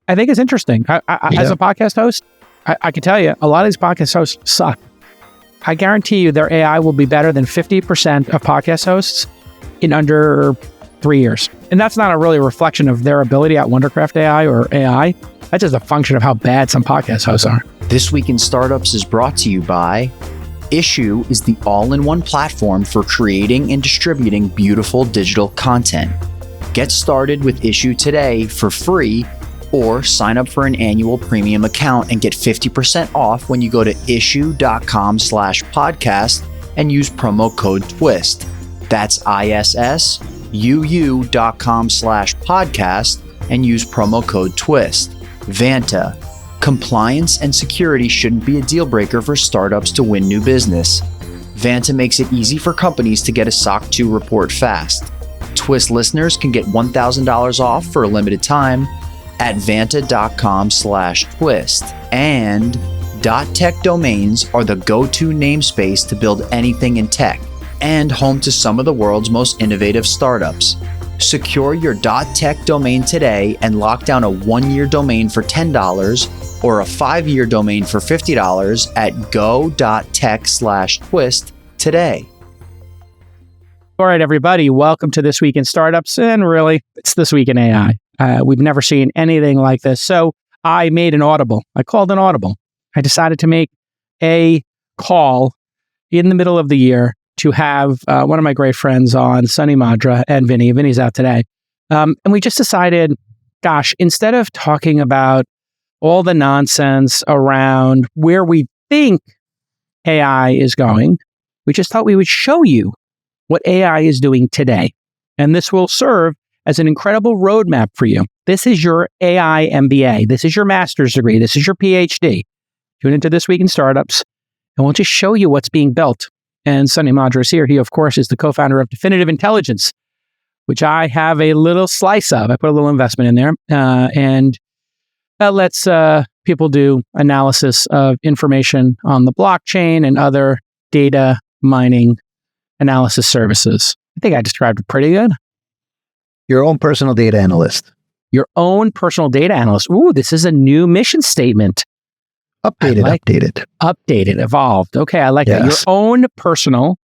I think it's interesting. As a podcast host, I can tell you, a lot of these podcast hosts suck. I guarantee you their AI will be better than 50% of podcast hosts in under 3 years. And that's not a really reflection of their ability at Wondercraft AI or AI. That's just a function of how bad some podcast hosts are. This Week in Startups is brought to you by Issuu is the all-in-one platform for creating and distributing beautiful digital content. Get started with Issuu today for free, or sign up for an annual premium account and get 50% off when you go to issuu.com/podcast and use promo code TWIST. That's issuu.com/podcast and use promo code TWIST. Vanta. Compliance and security shouldn't be a deal breaker for startups to win new business. Vanta makes it easy for companies to get a SOC 2 report fast. Twist listeners can get $1,000 off for a limited time at vanta.com/twist. And .tech domains are the go-to namespace to build anything in tech and home to some of the world's most innovative startups. Secure your .tech domain today and lock down a 1-year domain for $10 or a 5-year domain for $50 at go.tech/twist today. All right, everybody, welcome to This Week in Startups. And really, it's This Week in AI. We've never seen anything like this. So I made an audible. I called an audible. I decided to make a call in the middle of the year to have one of my great friends on, Sunny Madra and Vinny. Vinny's out today. And we just decided, gosh, instead of talking about all the nonsense around where we think AI is going, we just thought we would show you what AI is doing today. And this will serve as an incredible roadmap for you. This is your AI MBA. This is your master's degree. This is your PhD. Tune into This Week in Startups, and we'll just show you what's being built. And Sunny Madra is here. He, of course, is the co-founder of Definitive Intelligence, which I have a little slice of. I put a little investment in there. And that lets people do analysis of information on the blockchain and other data mining analysis services. I think I described it pretty good. Your own personal data analyst. Your own personal data analyst. Ooh, this is a new mission statement. Updated, evolved. Okay, I like that. Your own personal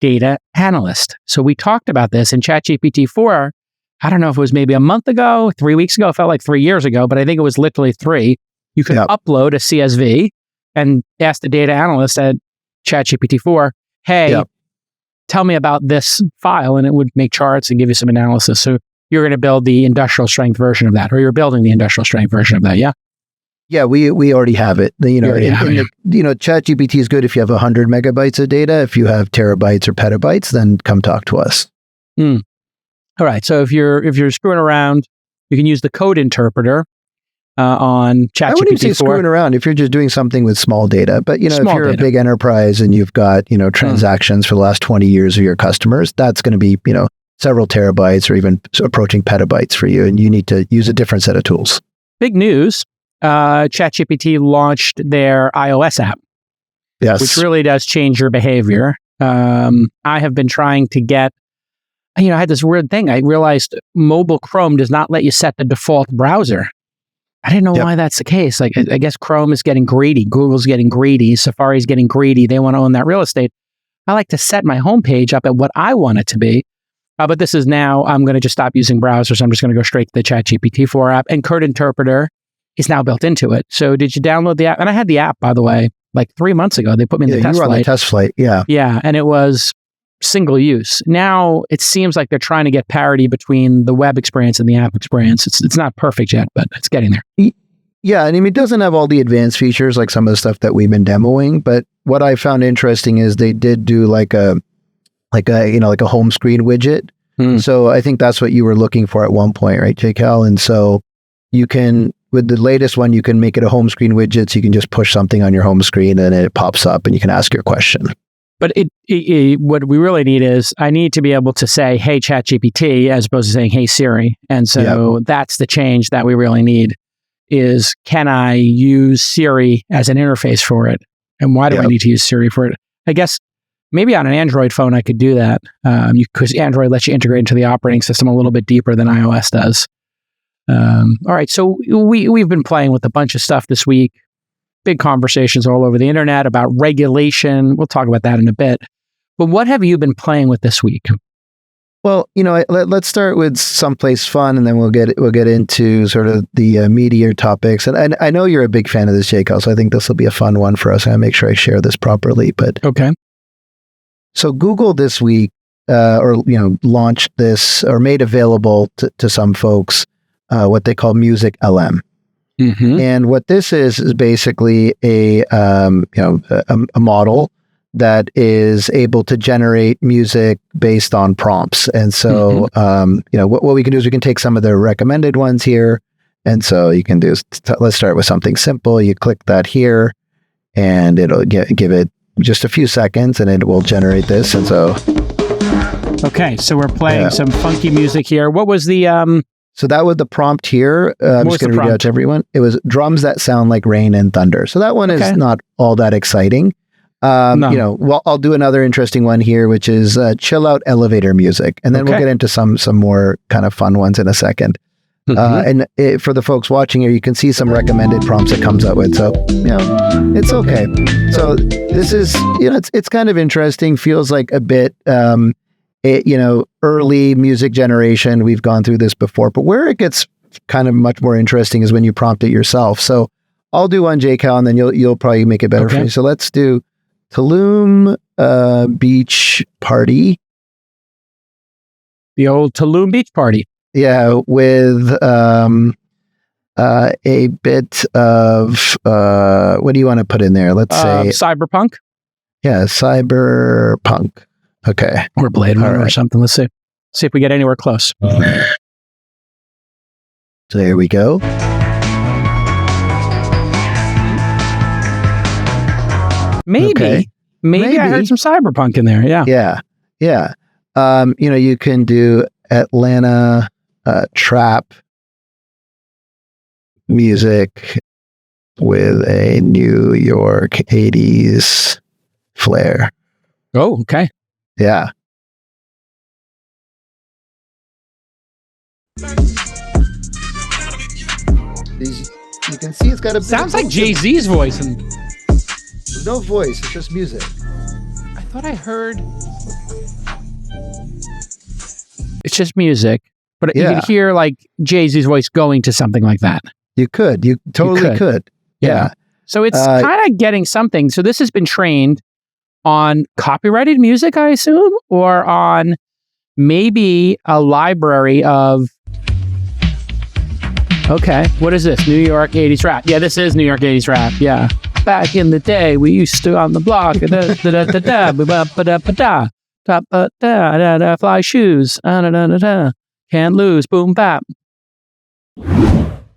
data analyst. So we talked about this in ChatGPT 4. I don't know if it was maybe a month ago, 3 weeks ago. It felt like 3 years ago, but I think it was literally 3. You could upload a CSV and ask the data analyst at ChatGPT 4, hey, tell me about this file, and it would make charts and give you some analysis. So you're going to build the industrial strength version of that, or you're building the industrial strength version of that, yeah? Yeah, we already have it. ChatGPT is good if you have 100 megabytes of data. If you have terabytes or petabytes, then come talk to us. All right. So if you're screwing around, you can use the code interpreter on ChatGPT 4. I wouldn't even say screwing around if you're just doing something with small data. But if you're a big enterprise and you've got transactions for the last 20 years of your customers, that's going to be several terabytes or even approaching petabytes for you, and you need to use a different set of tools. Big news. ChatGPT launched their iOS app, which really does change your behavior. I have been trying to get, I had this weird thing. I realized mobile Chrome does not let you set the default browser. I didn't know why that's the case. I guess Chrome is getting greedy. Google's getting greedy. Safari's getting greedy. They want to own that real estate. I like to set my homepage up at what I want it to be. But this is now, I'm going to just stop using browsers. I'm just going to go straight to the ChatGPT 4 app, and Code Interpreter is now built into it. So did you download the app? And I had the app, by the way, like 3 months ago. They put me in the test flight. You were on the test flight, yeah. Yeah, and it was single use. Now it seems like they're trying to get parity between the web experience and the app experience. It's not perfect yet, but it's getting there. Yeah, and it doesn't have all the advanced features like some of the stuff that we've been demoing. But what I found interesting is they did do like a home screen widget. So I think that's what you were looking for at one point, right, JCal? And so you can, with the latest one, you can make it a home screen widget. So you can just push something on your home screen and it pops up and you can ask your question. But what we really need is, I need to be able to say, hey, ChatGPT, as opposed to saying, hey, Siri. And so that's the change that we really need is, can I use Siri as an interface for it? And why do I need to use Siri for it? I guess maybe on an Android phone, I could do that because Android lets you integrate into the operating system a little bit deeper than iOS does. All right. So we've been playing with a bunch of stuff this week. Big conversations all over the internet about regulation. We'll talk about that in a bit. But what have you been playing with this week? Well, let's start with someplace fun, and then we'll get into sort of the meatier topics. And I know you're a big fan of this, Jake, so I think this will be a fun one for us. I'll make sure I share this properly. But okay. So Google this week, launched this or made available to some folks what they call MusicLM. Mm-hmm. And what this is basically a model that is able to generate music based on prompts. And so, what we can do is we can take some of the recommended ones here. And so you can do, let's start with something simple. You click that here and it'll give it just a few seconds and it will generate this. And so. Okay. So we're playing some funky music here. What was the, So that was the prompt here. I'm just going to read it out to everyone. It was drums that sound like rain and thunder. So that one is not all that exciting. No. I'll do another interesting one here, which is chill out elevator music. And then we'll get into some more kind of fun ones in a second. And for the folks watching here, you can see some recommended prompts it comes up with. So, it's okay. So this is, it's kind of interesting, feels like a bit, early music generation. We've gone through this before, but where it gets kind of much more interesting is when you prompt it yourself. So I'll do one, JCal, and then you'll probably make it better for me. So let's do Tulum Beach Party. The old Tulum Beach Party. Yeah, with a bit of what do you want to put in there? Let's say cyberpunk. Yeah, cyberpunk. Okay. Or Blade Runner or something. Let's see. See if we get anywhere close. So there we go. Maybe I heard some cyberpunk in there. Yeah. Yeah. You can do Atlanta trap music with a New York 80s flair. Oh, okay. Yeah. You can see it's got a sounds like Jay-Z's voice and there's no voice, it's just music. I thought I heard it's just music, but you could hear like Jay-Z's voice going to something like that. You totally could. Yeah. So it's kind of getting something. So this has been trained on copyrighted music, I assume, or on maybe a library of. Okay, what is this? New York 80s rap. Yeah, this is New York 80s rap. Yeah. Back in the day, we used to on the block. Fly shoes. Can't lose. Boom, bap.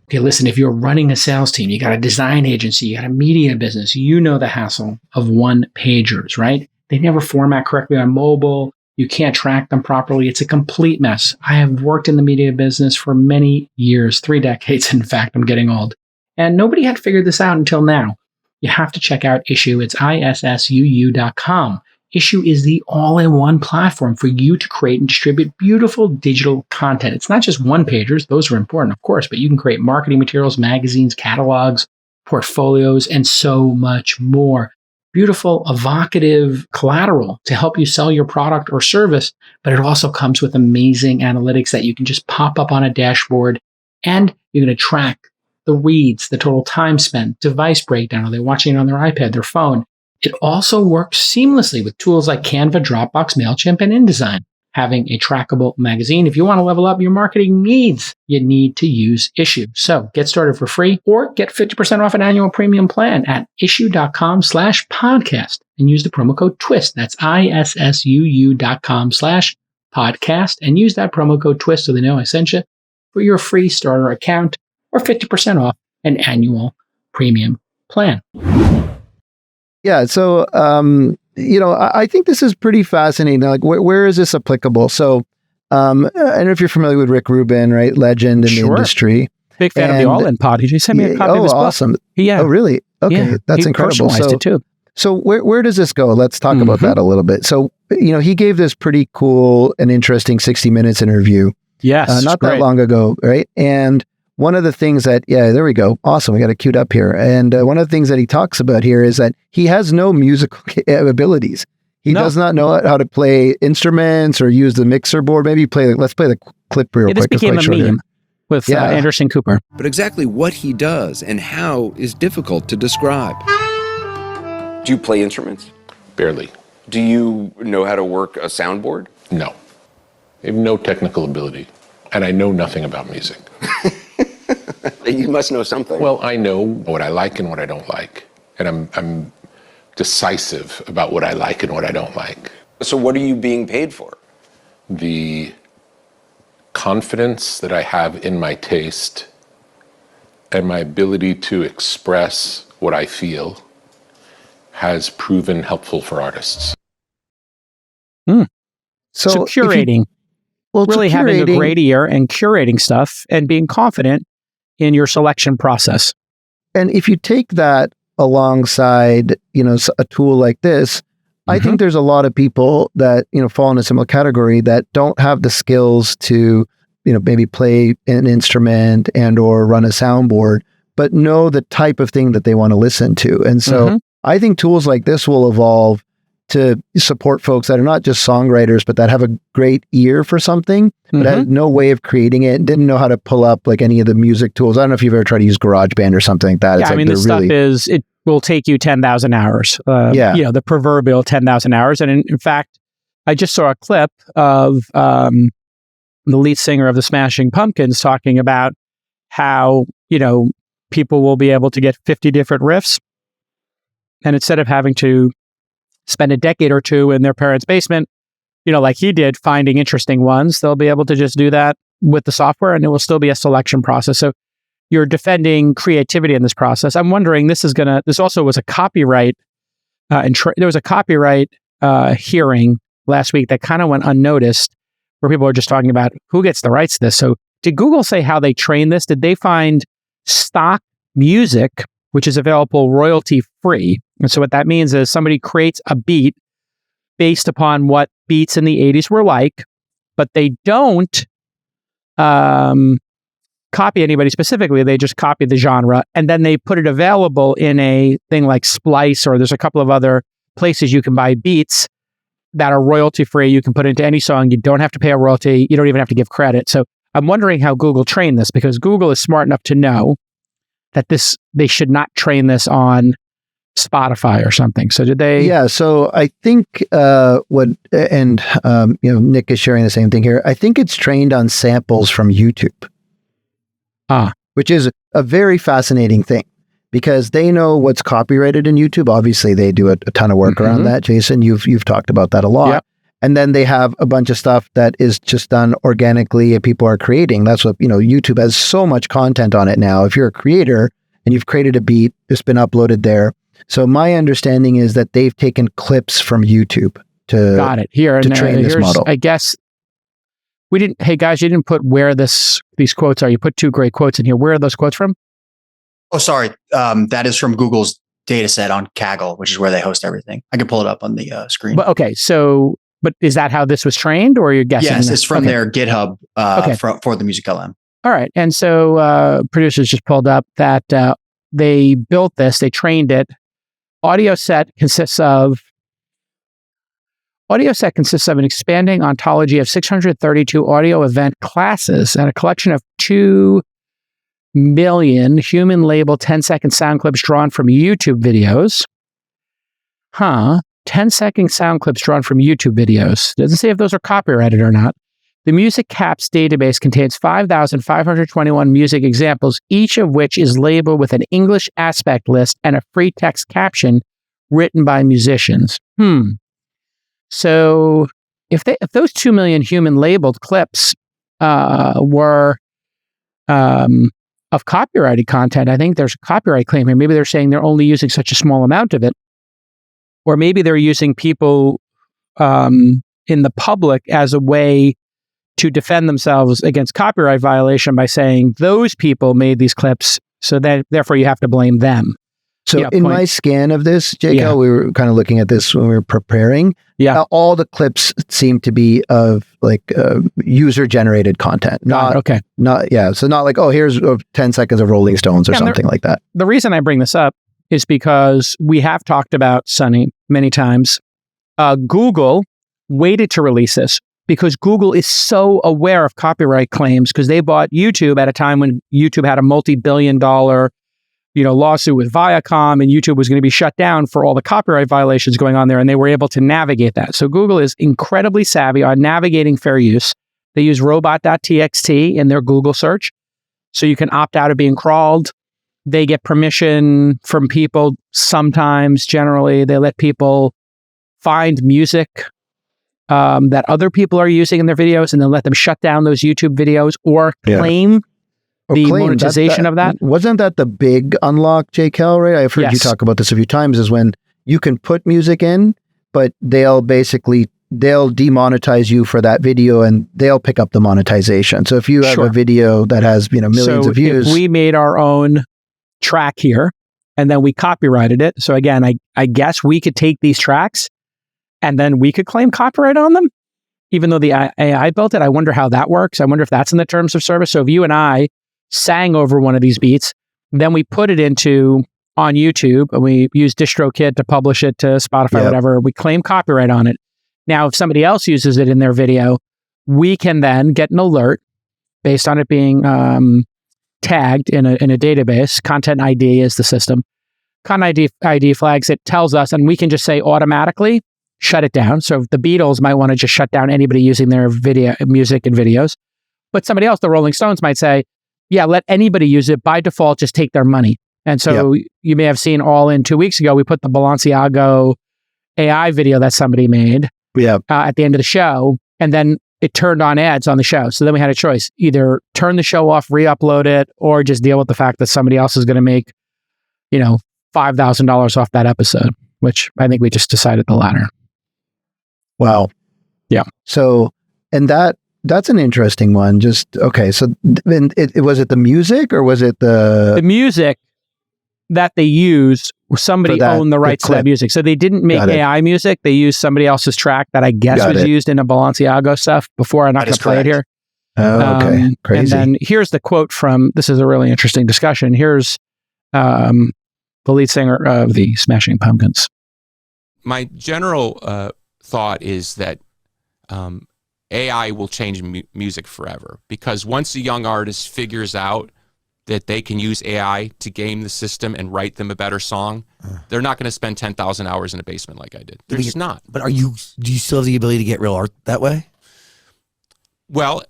Okay, listen, if you're running a sales team, you got a design agency, you got a media business, you know the hassle of one-pagers, right? They never format correctly on mobile. You can't track them properly. It's a complete mess. I have worked in the media business for many years, 3 decades. In fact, I'm getting old. And nobody had figured this out until now. You have to check out Issuu. It's issuu.com. Issuu is the all-in-one platform for you to create and distribute beautiful digital content. It's not just one-pagers. Those are important, of course, but you can create marketing materials, magazines, catalogs, portfolios, and so much more. Beautiful, evocative collateral to help you sell your product or service, but it also comes with amazing analytics that you can just pop up on a dashboard, and you're going to track the reads, the total time spent, device breakdown. Are they watching it on their iPad, their phone? It also works seamlessly with tools like Canva, Dropbox, MailChimp, and InDesign. Having a trackable magazine, if you want to level up your marketing needs, you need to use Issuu. So get started for free or get 50% off an annual premium plan at issuu.com/podcast and use the promo code TWIST. That's issuu.com/podcast and use that promo code TWIST so they know I sent you for your free starter account or 50% off an annual premium plan. Yeah. So, I think this is pretty fascinating. Like, where is this applicable? So, I don't know if you're familiar with Rick Rubin, right? Legend in the industry. Big fan of the All In Pod. He just sent me a copy of his book. Awesome. Yeah. Oh, really? Okay. Yeah, that's incredible. Personalized it too. So where does this go? Let's talk about that a little bit. So, he gave this pretty cool and interesting 60 Minutes interview. Yes. Not that long ago, right? And one of the things that, there we go. Awesome. We got it queued up here. And one of the things that he talks about here is that he has no musical abilities. He does not know how to play instruments or use the mixer board. Maybe let's play the clip real quick. This became a meme with Anderson Cooper. But exactly what he does and how is difficult to describe. Do you play instruments? Barely. Do you know how to work a soundboard? No. I have no technical ability, and I know nothing about music. You must know something. Well, I know what I like and what I don't like, and I'm decisive about what I like and what I don't like. So what are you being paid for? The confidence that I have in my taste and my ability to express what I feel has proven helpful for artists. So curating, really having a great ear and curating stuff and being confident in your selection process. And if you take that alongside, a tool like this, I think there's a lot of people that, fall in a similar category that don't have the skills to, maybe play an instrument and or run a soundboard, but know the type of thing that they want to listen to. And so I think tools like this will evolve to support folks that are not just songwriters, but that have a great ear for something, but had no way of creating it, didn't know how to pull up like any of the music tools. I don't know if you've ever tried to use GarageBand or something like that. Yeah, this stuff it will take you 10,000 hours. The proverbial 10,000 hours. And in fact, I just saw a clip of the lead singer of the Smashing Pumpkins talking about how, people will be able to get 50 different riffs. And instead of having to spend a decade or two in their parents' basement, like he did, finding interesting ones, they'll be able to just do that with the software, and it will still be a selection process. So you're defending creativity in this process. I'm wondering, this also was a copyright, there was a copyright hearing last week that kind of went unnoticed, where people are just talking about who gets the rights to this. So did Google say how they trained this? Did they find stock music, which is available royalty-free? And so what that means is somebody creates a beat based upon what beats in the 80s were like, but they don't copy anybody specifically. They just copy the genre, and then they put it available in a thing like Splice, or there's a couple of other places you can buy beats that are royalty-free. You can put it into any song. You don't have to pay a royalty. You don't even have to give credit. So I'm wondering how Google trained this, because Google is smart enough to know that they should not train this on Spotify or something. So did they? Yeah. So I think Nick is sharing the same thing here. I think it's trained on samples from YouTube. Which is a very fascinating thing, because they know what's copyrighted in YouTube. Obviously, they do a ton of work around that. Jason, you've talked about that a lot. Yep. And then they have a bunch of stuff that is just done organically and people are creating. That's what, YouTube has so much content on it now. If you're a creator and you've created a beat, it's been uploaded there. So my understanding is that they've taken clips from YouTube to train this model. I guess we didn't. Hey guys, you didn't put where these quotes are. You put two great quotes in here. Where are those quotes from? Oh, sorry. That is from Google's data set on Kaggle, which is where they host everything. I can pull it up on the screen. But, okay, but is that how this was trained, or you're guessing? Yes, it's from their GitHub for the MusicLM. All right. And so producers just pulled up that they built this, they trained it. Audio set consists of an expanding ontology of 632 audio event classes and a collection of 2 million human-labeled 10-second sound clips drawn from YouTube videos. 10-second sound clips drawn from YouTube videos. Doesn't say if those are copyrighted or not. The Music Caps database contains 5,521 music examples, each of which is labeled with an English aspect list and a free text caption written by musicians. So if those 2 million human labeled clips were of copyrighted content, I think there's a copyright claim here. Maybe they're saying they're only using such a small amount of it. Or maybe they're using people in the public as a way to defend themselves against copyright violation by saying those people made these clips, so that therefore you have to blame them. So in my scan of this, JKL, we were kind of looking at this when we were preparing. Yeah. All the clips seem to be of like user-generated content. So not like, oh, here's 10 seconds of Rolling Stones or something like that. The reason I bring this up is because we have talked about, Sunny, many times. Google waited to release this because Google is so aware of copyright claims because they bought YouTube at a time when YouTube had a multi-billion-dollar lawsuit with Viacom, and YouTube was going to be shut down for all the copyright violations going on there, and they were able to navigate that. So Google is incredibly savvy on navigating fair use. They use robot.txt in their Google search, so you can opt out of being crawled. They get permission from people sometimes. Generally, they let people find music that other people are using in their videos, and then let them shut down those YouTube videos or claim monetization of that. Wasn't that the big unlock, JKL, right? I've heard you talk about this a few times, is when you can put music in, but they'll demonetize you for that video and they'll pick up the monetization. So if you have a video that has, millions of views. If we made our own track here and then we copyrighted it. So again, I guess we could take these tracks and then we could claim copyright on them, even though the AI built it. I wonder how that works. I wonder if that's in the terms of service. So if you and I sang over one of these beats, then we put it on YouTube and we use DistroKid to publish it to Spotify, whatever. We claim copyright on it. Now, if somebody else uses it in their video, we can then get an alert based on it being tagged in a database. Content ID is the system. Content ID flags it, tells us, and we can just say automatically shut it down. So the Beatles might want to just shut down anybody using their music and videos. But somebody else, the Rolling Stones, might say, yeah, let anybody use it. By default, just take their money. And so you may have seen all in 2 weeks ago, we put the Balenciaga AI video that somebody made at the end of the show, and then it turned on ads on the show. So then we had a choice, either turn the show off, re-upload it, or just deal with the fact that somebody else is going to make, $5,000 off that episode, which I think we just decided the latter. Wow. Yeah. So, and that's an interesting one. Okay. So was it the music or was it the music that they used? Somebody owned the rights to that music. So they didn't make AI music. They used somebody else's track that I guess was used in a Balenciaga stuff before. I'm not going to play it here. Oh, okay. Crazy. And then here's the quote from, this is a really interesting discussion. Here's the lead singer of the Smashing Pumpkins. My general thought is that AI will change music forever, because once a young artist figures out that they can use AI to game the system and write them a better song, they're not going to spend 10,000 hours in a basement like I did. They're just not. But do you still have the ability to get real art that way? Well,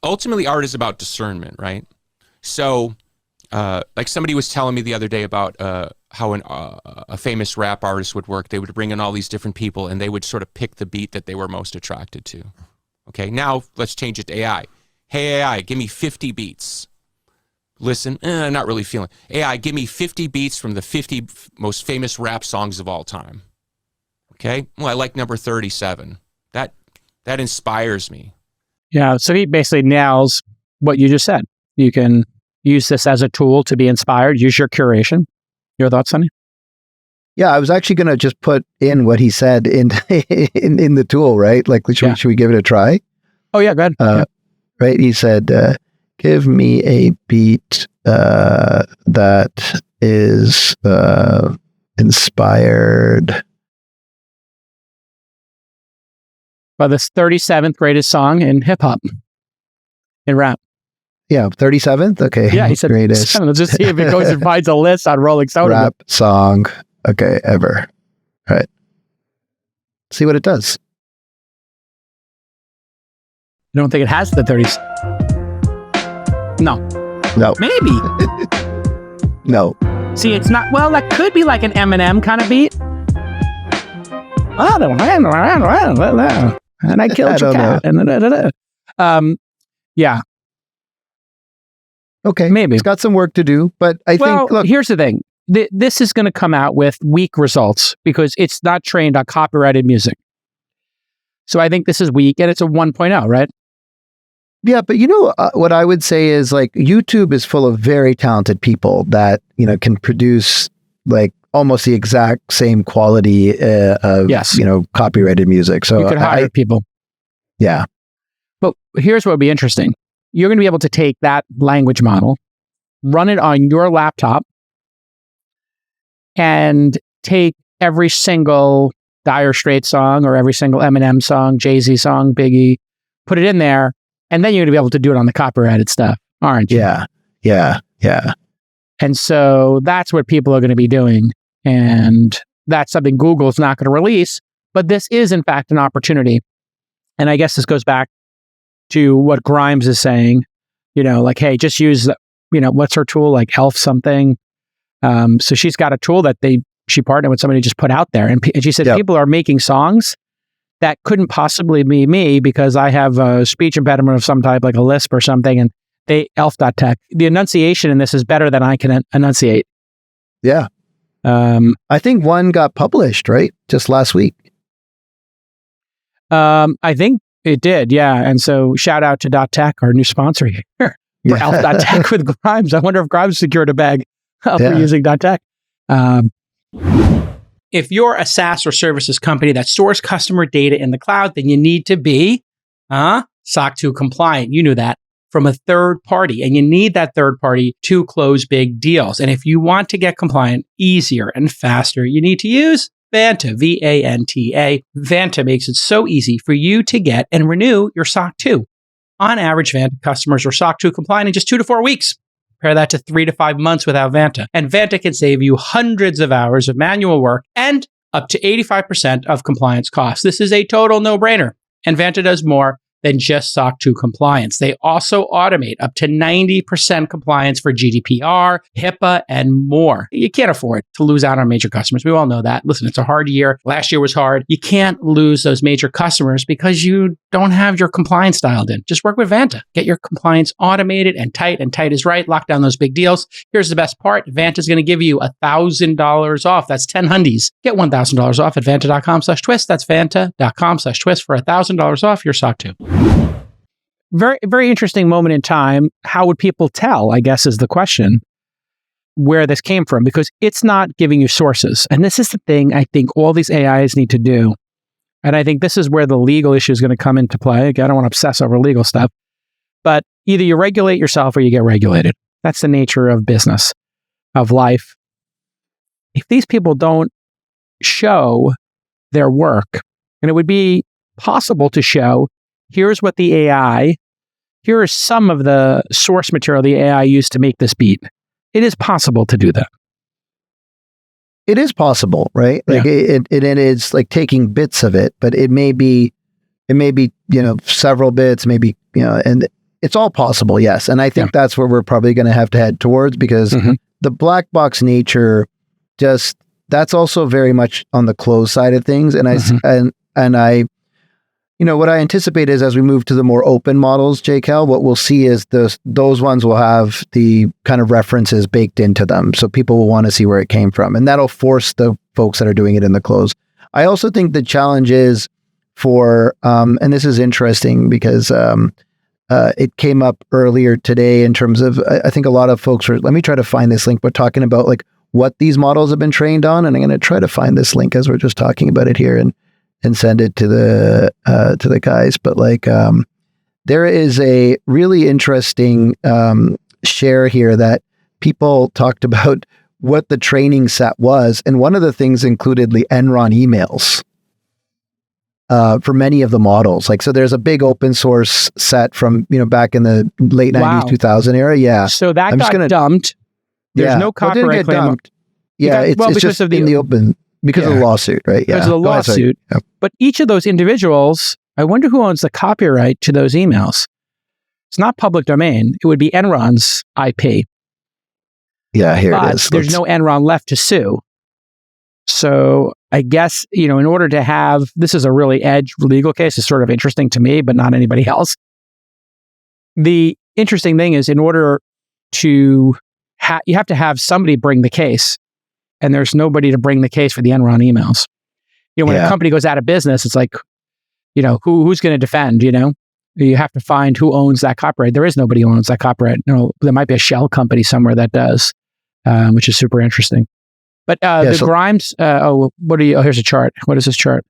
ultimately art is about discernment, right? So like somebody was telling me the other day about how a famous rap artist would work. They would bring in all these different people and they would sort of pick the beat that they were most attracted to. Okay, now let's change it to AI. Hey, AI, give me 50 beats. Listen, not really feeling. AI, give me 50 beats from the 50 most famous rap songs of all time. Okay, well, I like number 37. That inspires me. Yeah, so he basically nails what you just said. You can use this as a tool to be inspired. Use your curation. Your thoughts, Sunny? Yeah, I was actually going to just put in what he said in the tool, right? Like, should we give it a try? Oh, yeah, go ahead. Right? He said, give me a beat that is inspired by this 37th greatest song in hip-hop, in rap. Yeah, 37th? Okay. Yeah, he said greatest. Let's just see if it goes and finds a list on Rolling Stone. Rap song, okay, ever. All right. See what it does. You don't think it has the 30s? No. Maybe. No. See, it's not, well, that could be like an Eminem kind of beat. And I killed your cat. Yeah. Okay. Maybe. It's got some work to do, but I think, look. Here's the thing. This is going to come out with weak results because it's not trained on copyrighted music. So I think this is weak, and it's a 1.0, right? Yeah, but what I would say is, like, YouTube is full of very talented people that, can produce like almost the exact same quality of copyrighted music. So you could hire people. Yeah. But here's what would be interesting. You're going to be able to take that language model, run it on your laptop, and take every single Dire Straits song or every single Eminem song, Jay-Z song, Biggie, put it in there, and then you're going to be able to do it on the copyrighted stuff, aren't you? Yeah. And so that's what people are going to be doing. And that's something Google's not going to release. But this is, in fact, an opportunity. And I guess this goes back to what Grimes is saying, like, hey, just use, what's her tool, like Elf something. So she's got a tool that she partnered with somebody just put out there. And she said, people are making songs that couldn't possibly be me because I have a speech impediment of some type, like a lisp or something. And elf.tech, the enunciation in this is better than I can enunciate. Yeah. I think one got published, right? Just last week. I think it did. Yeah. And so shout out to .tech, our new sponsor here for elf.tech with Grimes. I wonder if Grimes secured a bag for using .tech. If you're a SaaS or services company that stores customer data in the cloud, then you need to be SOC 2 compliant. You knew that. From a third party, and you need that third party to close big deals. And if you want to get compliant easier and faster, you need to use Vanta, V-A-N-T-A. Vanta makes it so easy for you to get and renew your SOC 2. On average, Vanta customers are SOC 2 compliant in just 2 to 4 weeks. Compare that to 3 to 5 months without Vanta. And Vanta can save you hundreds of hours of manual work and up to 85% of compliance costs. This is a total no-brainer. And Vanta does more than just SOC 2 compliance. They also automate up to 90% compliance for GDPR, HIPAA, and more. You can't afford to lose out on major customers. We all know that. Listen, it's a hard year. Last year was hard. You can't lose those major customers because you don't have your compliance dialed in. Just work with Vanta. Get your compliance automated and tight is right. Lock down those big deals. Here's the best part. Vanta is going to give you $1,000 off. That's 10 hundies. Get $1,000 off at vanta.com/twist. That's vanta.com/twist for $1,000 off your SOC 2. Very, very interesting moment in time. How would people tell, I guess, is the question, where this came from? Because it's not giving you sources. And this is the thing I think all these AIs need to do. And I think this is where the legal issue is going to come into play. Again, I don't want to obsess over legal stuff. But either you regulate yourself or you get regulated. That's the nature of business, of life. If these people don't show their work, and it would be possible to show, here's what the AI, here is some of the source material the AI used to make this beat. It is possible to do that. It is possible, right? Like it is like taking bits of it, but it may be, several bits, maybe, and it's all possible. Yes. And I think that's where we're probably going to have to head towards, because the black box nature, that's also very much on the closed side of things. And I what I anticipate is, as we move to the more open models, JCal, what we'll see is those ones will have the kind of references baked into them. So people will want to see where it came from. And that'll force the folks that are doing it in the closed. I also think the challenge is for, and this is interesting because it came up earlier today in terms of, I think a lot of folks let me try to find this link, but talking about like what these models have been trained on. And I'm going to try to find this link as we're just talking about it here and send it to the guys. But like, there is a really interesting share here that people talked about what the training set was. And one of the things included the Enron emails for many of the models. Like, so there's a big open source set from, back in the late 90s, 2000 era. Yeah. So that got dumped. There's no copyright claim. Dumped. Yeah. It's just in the open. Because of the lawsuit, right? Yeah. Because of the lawsuit. Yep. But each of those individuals, I wonder who owns the copyright to those emails. It's not public domain. It would be Enron's IP. Yeah, here it is. There's no Enron left to sue. So I guess, in order to have, this is a really edge legal case. It's sort of interesting to me, but not anybody else. The interesting thing is, in order to, you have to have somebody bring the case. And there's nobody to bring the case for the Enron emails. When a company goes out of business, it's like, who's going to defend, You have to find who owns that copyright. There is nobody who owns that copyright. There might be a shell company somewhere that does, which is super interesting. But so, Grimes, here's a chart. What is this chart?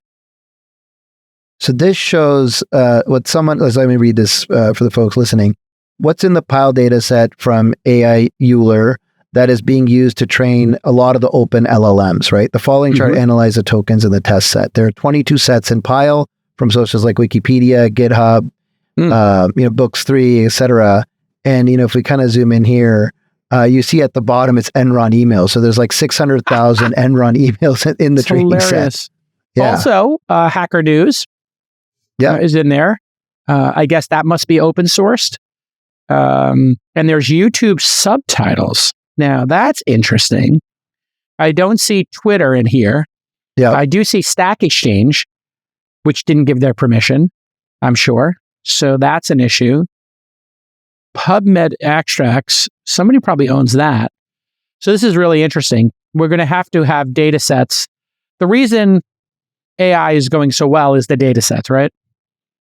So this shows let me read this for the folks listening. What's in the pile data set from AI Euler that is being used to train a lot of the open LLMs, right? The following chart analyzes the tokens in the test set. There are 22 sets in pile from sources like Wikipedia, GitHub, Books3, etc. And, if we kind of zoom in here, you see at the bottom, it's Enron emails. So there's like 600,000 Enron emails in the training set. Yeah. Also, Hacker News is in there. I guess that must be open sourced. And there's YouTube subtitles. Now, that's interesting. I don't see Twitter in here. Yeah. I do see Stack Exchange, which didn't give their permission, I'm sure. So that's an issue. PubMed extracts, somebody probably owns that. So this is really interesting. We're going to have data sets. The reason AI is going so well is the data sets, right?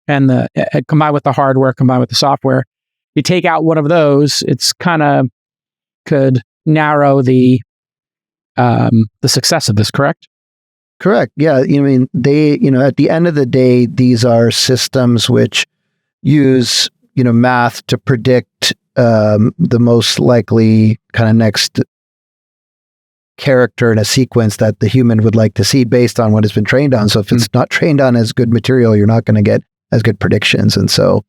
And the combined with the hardware, combined with the software. You take out one of those, it's kind of could narrow the success of this, correct? Correct. Yeah. At the end of the day, these are systems which use, math to predict the most likely kind of next character in a sequence that the human would like to see based on what it's been trained on. So if it's not trained on as good material, you're not going to get as good predictions. And so,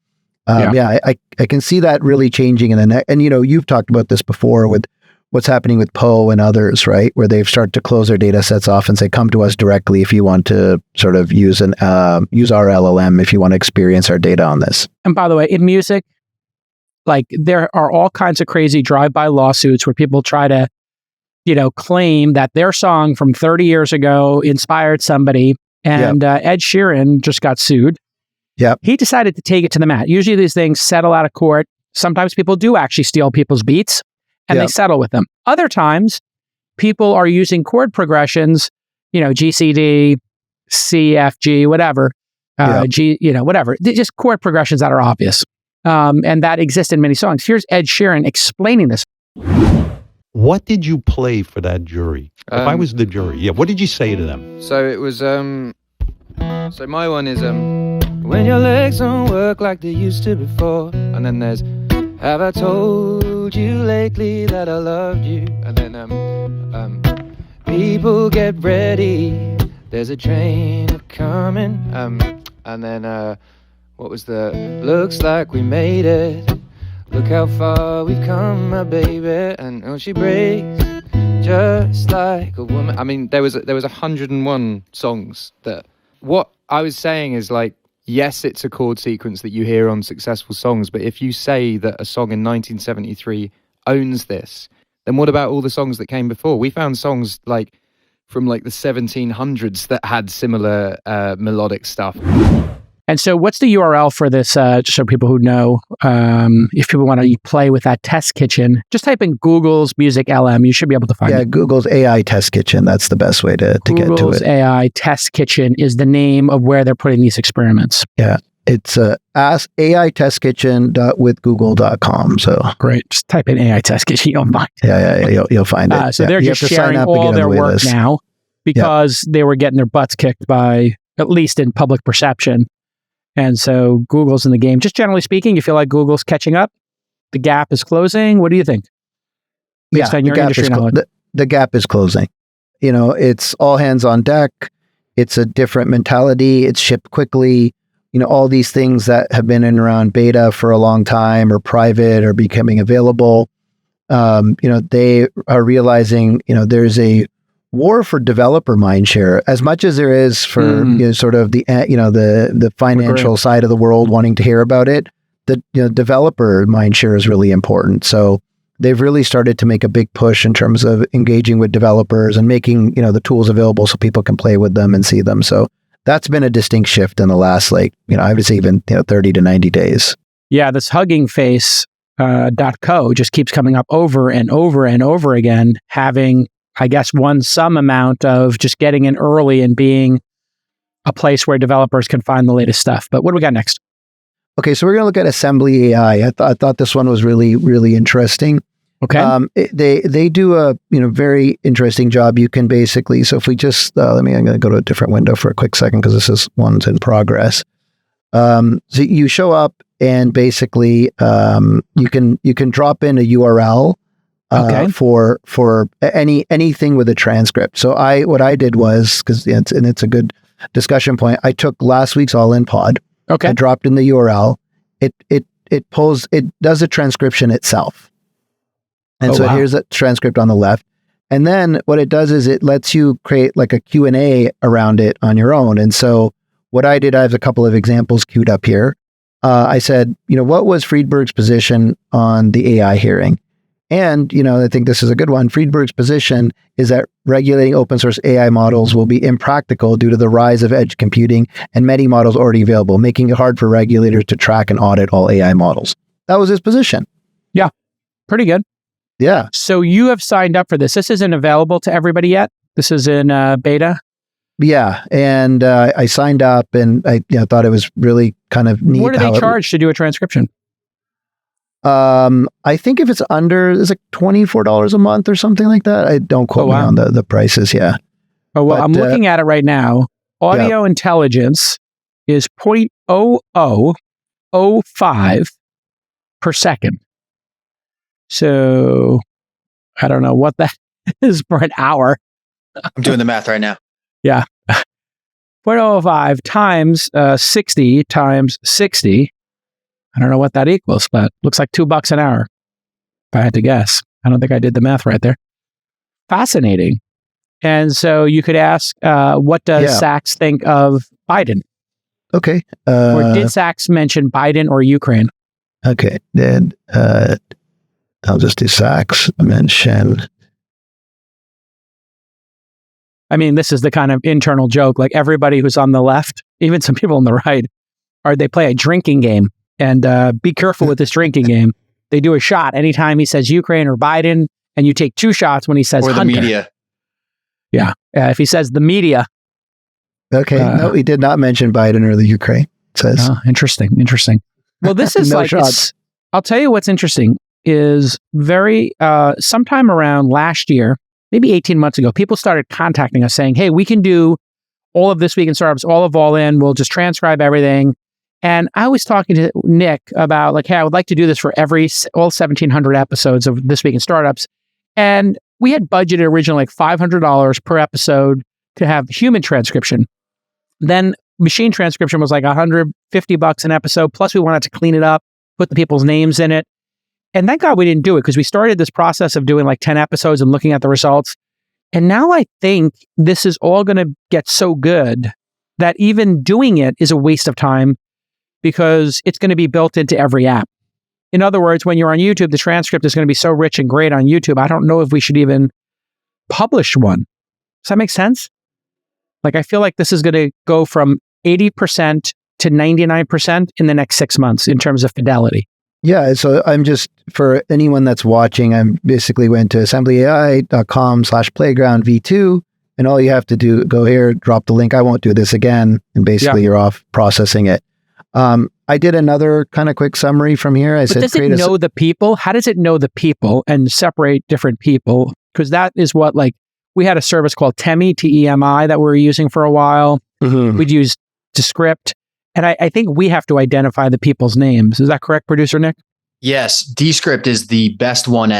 I can see that really changing in the next. And, you've talked about this before with what's happening with Poe and others, right? Where they've started to close their data sets off and say, come to us directly if you want to sort of use our LLM, if you want to experience our data on this. And by the way, in music, like there are all kinds of crazy drive-by lawsuits where people try to, claim that their song from 30 years ago inspired somebody. And Ed Sheeran just got sued. Yeah, he decided to take it to the mat. Usually these things settle out of court. Sometimes people do actually steal people's beats and they settle with them. Other times, people are using chord progressions, G, C, D, C, F, G, whatever, G, whatever. They're just chord progressions that are obvious. And that exist in many songs. Here's Ed Sheeran explaining this. What did you play for that jury? If I was the jury, what did you say to them? So it was, so my one is, when your legs don't work like they used to before. And then there's, have I told you lately that I loved you? And then, people get ready, there's a train coming. And then, what was the, looks like we made it. Look how far we've come, my baby. And she breaks just like a woman. I mean, there was 101 songs that, what I was saying is like, yes, it's a chord sequence that you hear on successful songs, but if you say that a song in 1973 owns this, then what about all the songs that came before? We found songs like from like the 1700s that had similar melodic stuff. And so what's the URL for this, just so people who know, if people want to play with that test kitchen, just type in Google's MusicLM. You should be able to find it. Yeah, Google's AI test kitchen. That's the best way to get to it. Google's AI test kitchen is the name of where they're putting these experiments. Yeah, it's aitestkitchen.withgoogle.com. So great. Just type in AI test kitchen. You'll find it. Yeah, you'll find it. So they're just sharing all their work now because they were getting their butts kicked by, at least in public perception. And so Google's in the game. Just generally speaking, you feel like Google's catching up? The gap is closing? What do you think? Based on your industry knowledge. The gap is closing. It's all hands on deck. It's a different mentality. It's shipped quickly. All these things that have been in around beta for a long time or private or becoming available. They are realizing, there's a war for developer mindshare as much as there is for sort of the financial side of the world wanting to hear about it. The developer mindshare is really important. So they've really started to make a big push in terms of engaging with developers and making the tools available so people can play with them and see them. So that's been a distinct shift in the last I would say even 30 to 90 days. Yeah, this Hugging Face .co just keeps coming up over and over and over again, having I guess won some amount of just getting in early and being a place where developers can find the latest stuff. But what do we got next? Okay, so we're going to look at AssemblyAI. I thought this one was really, really interesting. Okay. They do a very interesting job. You can basically, so if we just I'm going to go to a different window for a quick second because one's in progress. So you show up and basically you can drop in a URL for anything with a transcript. So what I did was, because it's a good discussion point, I took last week's All In Pod. Okay. I dropped in the URL. It does a transcription itself. And here's a transcript on the left. And then what it does is it lets you create like a Q&A around it on your own. And so what I did, I have a couple of examples queued up here. I said, what was Friedberg's position on the AI hearing? And, I think this is a good one. Friedberg's position is that regulating open source AI models will be impractical due to the rise of edge computing and many models already available, making it hard for regulators to track and audit all AI models. That was his position. Yeah. Pretty good. Yeah. So you have signed up for this. This isn't available to everybody yet. This is in beta. Yeah. And I signed up and I thought it was really kind of neat. What do they charge to do a transcription? I think if it's like $24 a month or something like that. I don't quote me on the prices. Yeah. Oh, well, I'm looking at it right now. Audio intelligence is 0.0005 per second. So I don't know what that is per an hour. I'm doing the math right now. Yeah. 0.005 times 60 times 60. I don't know what that equals, but looks like $2 an hour. If I had to guess. I don't think I did the math right there. Fascinating. And so you could ask, what does Sachs think of Biden? Okay. Or did Sachs mention Biden or Ukraine? Okay. Then I'll just do Sachs mention. I mean, this is the kind of internal joke. Like everybody who's on the left, even some people on the right, they play a drinking game. And be careful with this drinking game. They do a shot anytime he says Ukraine or Biden, and you take 2 shots when he says or the Hunter. Media. Yeah. If he says the media. Okay. No, he did not mention Biden or the Ukraine. It says. Oh, interesting. Well, this is no shots. I'll tell you what's interesting is sometime around last year, maybe 18 months ago, people started contacting us saying, hey, we can do all of This Week in Startups, all in. We'll just transcribe everything. And I was talking to Nick about like, hey, I would like to do this for all 1,700 episodes of This Week in Startups. And we had budgeted originally like $500 per episode to have human transcription. Then machine transcription was like $150 an episode. Plus we wanted to clean it up, put the people's names in it. And thank God we didn't do it because we started this process of doing like 10 episodes and looking at the results. And now I think this is all going to get so good that even doing it is a waste of time, because it's going to be built into every app. In other words, when you're on YouTube, the transcript is going to be so rich and great on YouTube. I don't know if we should even publish one. Does that make sense? Like, I feel like this is going to go from 80% to 99% in the next 6 months in terms of fidelity. Yeah. So I'm just, for anyone that's watching, I'm basically went to assemblyai.com/playground-v2. And all you have to do, go here, drop the link. I won't do this again. And basically you're off processing it. I did another kind of quick summary from here. I said, does it know the people? How does it know the people and separate different people? Because that is what, like, we had a service called Temi, T-E-M-I, that we were using for a while. Mm-hmm. We'd use Descript. And I think we have to identify the people's names. Is that correct, producer Nick? Yes. Descript is the best one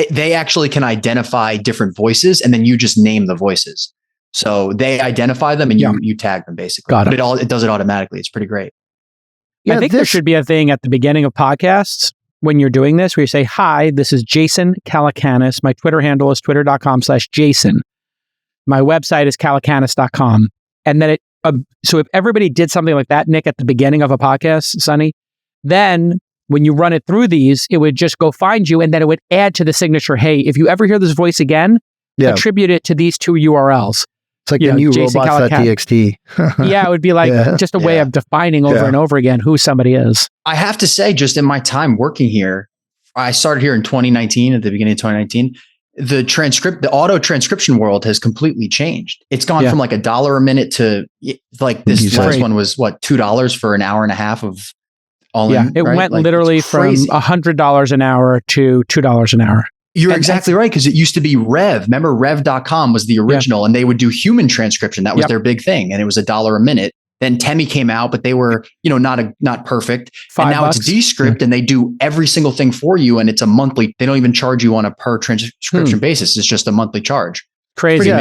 they actually can identify different voices, and then you just name the voices. So they identify them and you tag them basically. Got it. But it does it automatically. It's pretty great. Yeah, I think there should be a thing at the beginning of podcasts when you're doing this where you say, hi, this is Jason Calacanis. My Twitter handle is twitter.com/Jason. My website is calacanis.com. And then so if everybody did something like that, Nick, at the beginning of a podcast, Sunny, then when you run it through these, it would just go find you, and then it would add to the signature, hey, if you ever hear this voice again, attribute it to these 2 URLs. It's like the new robots.txt. Yeah, it would be like just a way of defining over and over again who somebody is. I have to say, just in my time working here, I started here in 2019, at the beginning of 2019, the auto transcription world has completely changed. It's gone from like $1 a minute to like this last one was what, $2 for an hour and a half of all in. It went literally from $100 an hour to $2 an hour. You're exactly right, because it used to be Rev. Remember, Rev.com was the original, and they would do human transcription. That was their big thing, and it was $1 a minute. Then Temi came out, but they were, not perfect. And now it's Descript, and they do every single thing for you, and it's a monthly. They don't even charge you on a per transcription basis. It's just a monthly charge. Crazy.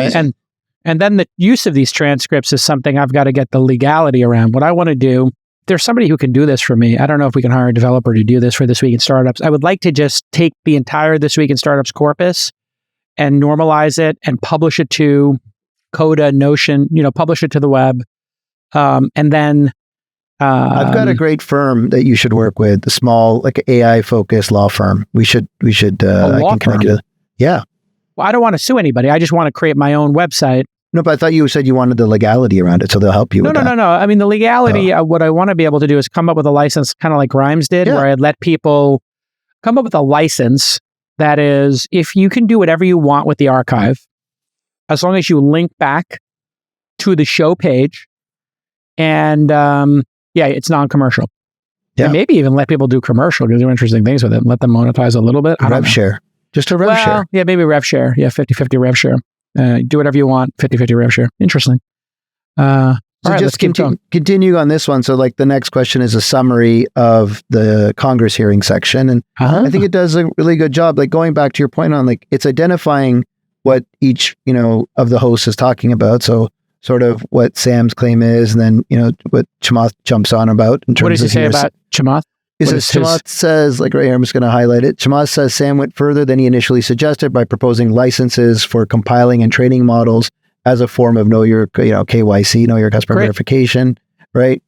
And then the use of these transcripts is something I've got to get the legality around. What I want to do, there's somebody who can do this for me. I don't know if we can hire a developer to do this for This Week in Startups. I would like to just take the entire This Week in Startups corpus and normalize it and publish it to Coda, Notion, publish it to the web. And then I've got a great firm that you should work with, a small, like AI focused law firm. We should I can connect you. Yeah. Well, I don't want to sue anybody. I just want to create my own website. No, but I thought you said you wanted the legality around it, so they'll help you with that. No. I mean, the legality, what I want to be able to do is come up with a license, kind of like Grimes did, where I'd let people come up with a license that is, if you can do whatever you want with the archive, as long as you link back to the show page, and it's non-commercial. Yeah. And maybe even let people do commercial, do interesting things with it, and let them monetize a little bit. Rev share. Just a rev share. Yeah, maybe rev share. Yeah, 50-50 rev share. Do whatever you want, 50-50 rev share. Interesting. So just continue on this one. So like the next question is a summary of the Congress hearing section. And I think it does a really good job. Like going back to your point on like, it's identifying what each, of the hosts is talking about. So sort of what Sam's claim is, and then, what Chamath jumps on about in terms of... What does he say about Chamath? Chamath says, like right here, I'm just going to highlight it. Chamath says Sam went further than he initially suggested by proposing licenses for compiling and training models as a form of KYC, know your customer verification, right?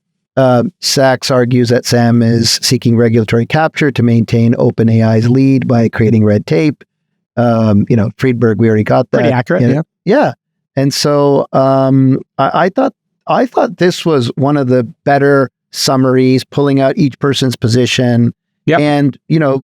Sachs argues that Sam is seeking regulatory capture to maintain OpenAI's lead by creating red tape. Friedberg, we already got that. Pretty accurate, yeah. And so I thought this was one of the better summaries, pulling out each person's position. Yep. And,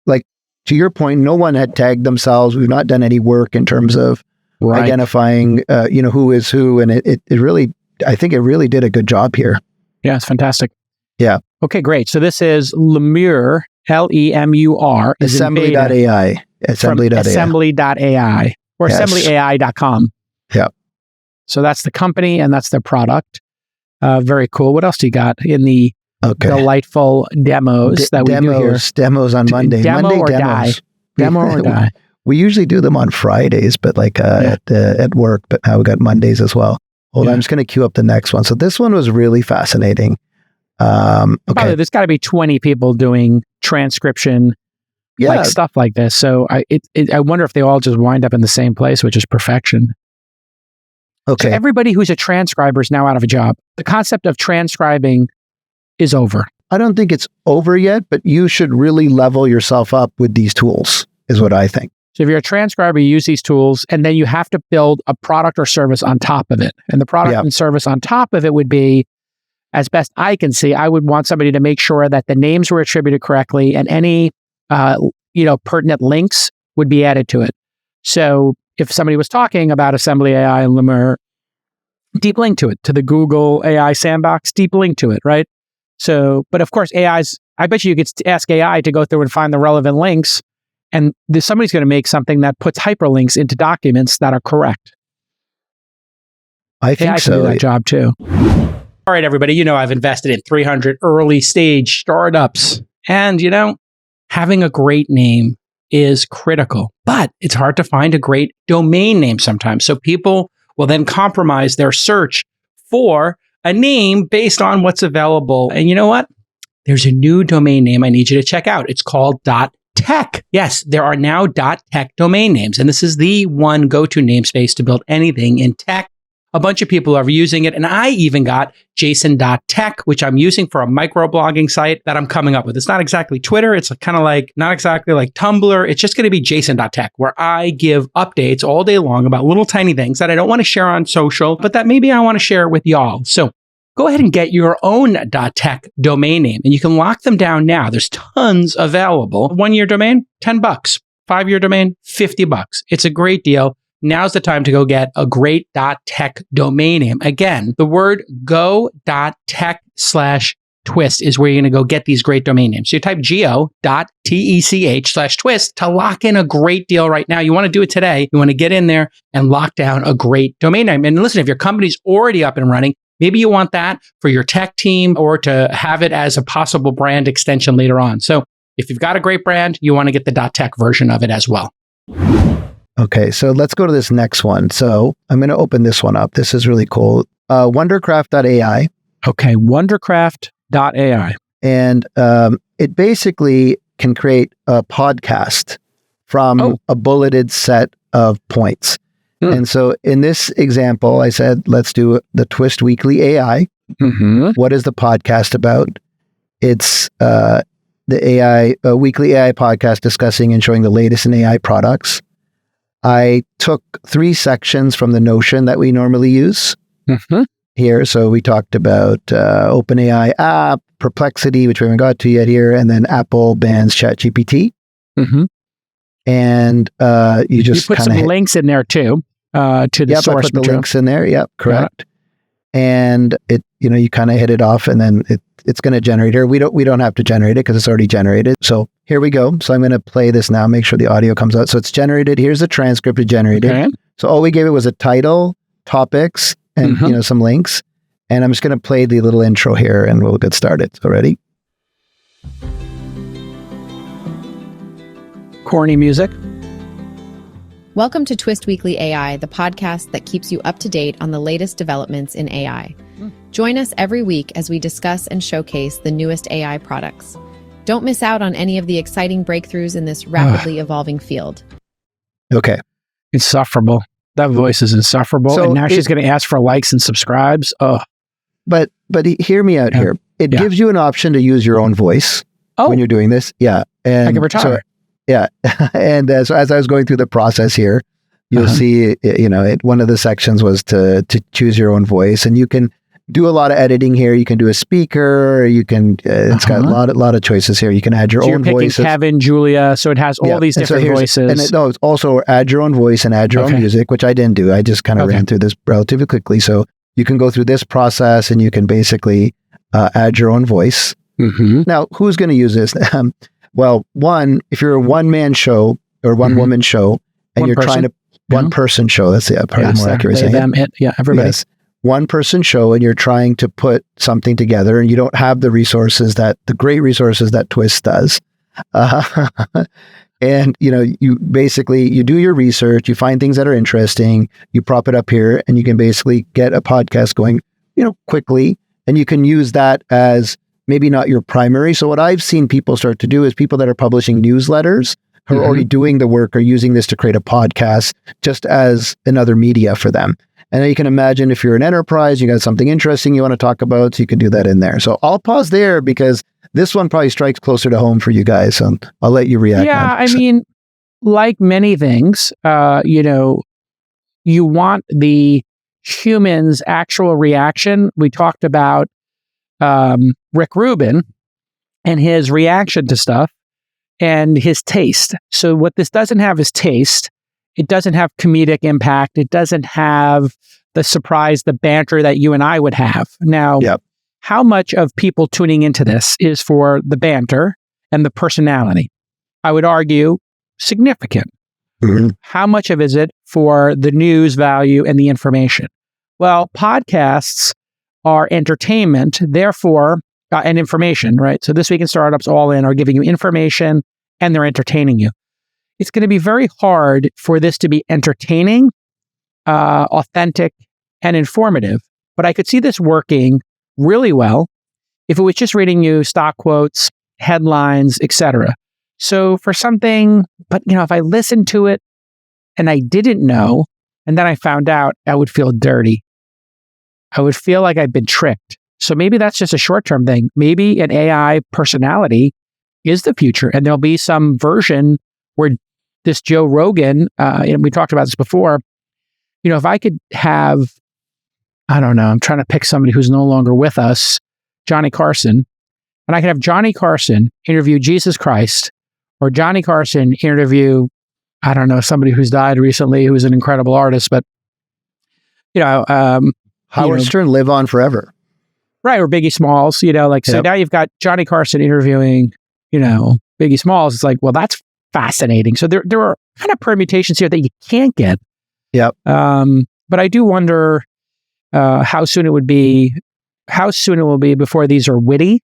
like to your point, no one had tagged themselves. We've not done any work in terms of identifying, who is who. And it really, I think it really did a good job here. Yeah, it's fantastic. Yeah. Okay, great. So this is LeMur, LEMUR. Assembly.ai. Assembly.ai or assemblyai.com. Yeah. So that's the company and that's the product. Very cool. What else do you got in the delightful demos that we do here? Demos on Monday. Demo Monday or demos. die. Demo or die. We usually do them on Fridays, but like at work, but now we got Mondays as well. Hold on, I'm just going to queue up the next one. So this one was really fascinating. Okay. There's got to be 20 people doing transcription, like stuff like this. So I wonder if they all just wind up in the same place, which is perfection. Okay. So everybody who's a transcriber is now out of a job. The concept of transcribing is over. I don't think it's over yet, but you should really level yourself up with these tools, is what I think. So if you're a transcriber, you use these tools, and then you have to build a product or service on top of it. And the product and service on top of it would be, as best I can see, I would want somebody to make sure that the names were attributed correctly and any, pertinent links would be added to it. So if somebody was talking about AssemblyAI and LeMur, deep link to it, to the Google AI sandbox, deep link to it, right? So, but of course, I bet you could ask AI to go through and find the relevant links, and somebody's going to make something that puts hyperlinks into documents that are correct. I think AI so. can do that job too. All right, everybody, I've invested in 300 early stage startups, and having a great name is critical, but it's hard to find a great domain name sometimes. So people will then compromise their search for a name based on what's available. And you know what? There's a new domain name I need you to check out. It's called .tech. Yes, there are now .tech domain names, and this is the one go-to namespace to build anything in tech. A bunch of people are using it, and I even got Jason.tech, which I'm using for a microblogging site that I'm coming up with. It's not exactly Twitter. It's kind of like, not exactly like Tumblr. It's just going to be Jason.tech, where I give updates all day long about little tiny things that I don't want to share on social, but that maybe I want to share with y'all. So go ahead and get your own .tech domain name, and you can lock them down now. There's tons available. 1-year domain, $10. 5-year domain, $50. It's a great deal. Now's the time to go get a great .tech domain name. Again, the word go.tech/tech. Twist is where you're going to go get these great domain names. So you type geo.tech/twist to lock in a great deal right now. You want to do it today. You want to get in there and lock down a great domain name. And listen, if your company's already up and running, maybe you want that for your tech team or to have it as a possible brand extension later on. So if you've got a great brand, you want to get the .tech version of it as well. Okay, so let's go to this next one. So I'm going to open this one up. This is really cool. Wondercraft.ai. Okay, Wondercraft.ai. And it basically can create a podcast from a bulleted set of points. And so in this example, I said, let's do the Twist Weekly AI. What is the podcast about? It's the AI, weekly AI podcast discussing and showing the latest in AI products. I took 3 sections from the Notion that we normally use here. So we talked about OpenAI app, Perplexity, which we haven't got to yet here, and then Apple bans ChatGPT. And you put some links in there too to the source I put the material. links in there. Yep, correct. And it, you kind of hit it off, and then it's going to generate here. We don't have to generate it because it's already generated. So here we go. So I'm going to play this now. Make sure the audio comes out. So it's generated. Here's the transcript it generated. Okay. So all we gave it was a title, topics, and some links. And I'm just going to play the little intro here, and we'll get started. So ready? Corny music. Welcome to Twist Weekly AI, the podcast that keeps you up to date on the latest developments in AI. Join us every week as we discuss and showcase the newest AI products. Don't miss out on any of the exciting breakthroughs in this rapidly evolving field. Okay. Insufferable. That voice is insufferable. So and now she's going to ask for likes and subscribes. Oh. But hear me out here. It gives you an option to use your own voice when you're doing this. Yeah. And I can retire. So, yeah. And so as I was going through the process here, you'll see, one of the sections was to choose your own voice, and you can do a lot of editing here. You can do a speaker. You can, it's got a lot of choices here. You can add your own voice. You're picking Kevin, Julia. So it has all these different voices. And it's also add your own voice and add your own music, which I didn't do. I just kind of ran through this relatively quickly. So you can go through this process and you can basically add your own voice. Now, who's going to use this? Well, if you're a one-man show or one-woman show, and you're trying to one-person show, that's probably more accurate saying it. Everybody. Yes. One-person show, and you're trying to put something together, and you don't have the great resources that Twist does. And, you basically, you do your research, you find things that are interesting, you prop it up here, and you can basically get a podcast going, quickly, and you can use that as maybe not your primary. So what I've seen people start to do is people that are publishing newsletters who are already doing the work are using this to create a podcast just as another media for them. And then you can imagine if you're an enterprise, you got something interesting you want to talk about, so you can do that in there. So I'll pause there because this one probably strikes closer to home for you guys. So I'll let you react. Yeah, I mean, like many things, you want the human's actual reaction. We talked about Rick Rubin and his reaction to stuff and his taste. So what this doesn't have is taste. It doesn't have comedic impact. It doesn't have the surprise, the banter that you and I would have. Now, how much of people tuning into this is for the banter and the personality? I would argue significant. How much of is it for the news value and the information? Well, podcasts are entertainment, therefore, and information, right? So This Week in Startups All In are giving you information and they're entertaining you. It's going to be very hard for this to be entertaining, authentic, and informative. But I could see this working really well if it was just reading you stock quotes, headlines, etc. So for something, but if I listened to it and I didn't know, and then I found out, I would feel dirty. I would feel like I'd been tricked. So maybe that's just a short-term thing. Maybe an AI personality is the future, and there'll be some version where this Joe Rogan, and we talked about this before, if I could have, I don't know, I'm trying to pick somebody who's no longer with us, Johnny Carson, and I could have Johnny Carson interview Jesus Christ, or Johnny Carson interview, I don't know, somebody who's died recently who's an incredible artist, but, Howard Stern, live on forever. Right, or Biggie Smalls, like, so now you've got Johnny Carson interviewing, Biggie Smalls. It's like, well, that's fascinating. So there are kind of permutations here that you can't get. Yep. But I do wonder how soon it will be before these are witty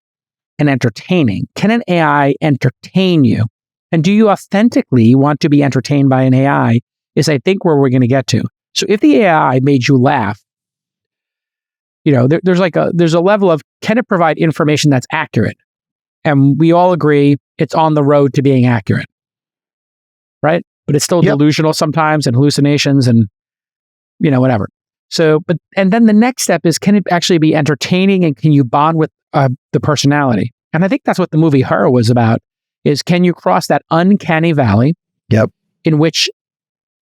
and entertaining. Can an AI entertain you? And do you authentically want to be entertained by an AI is, I think, where we're going to get to. So if the AI made you laugh, there's a level of, can it provide information that's accurate? And we all agree it's on the road to being accurate, right? But it's still delusional sometimes, and hallucinations and, whatever. So, and then the next step is, can it actually be entertaining, and can you bond with the personality? And I think that's what the movie Her was about, is can you cross that uncanny valley in which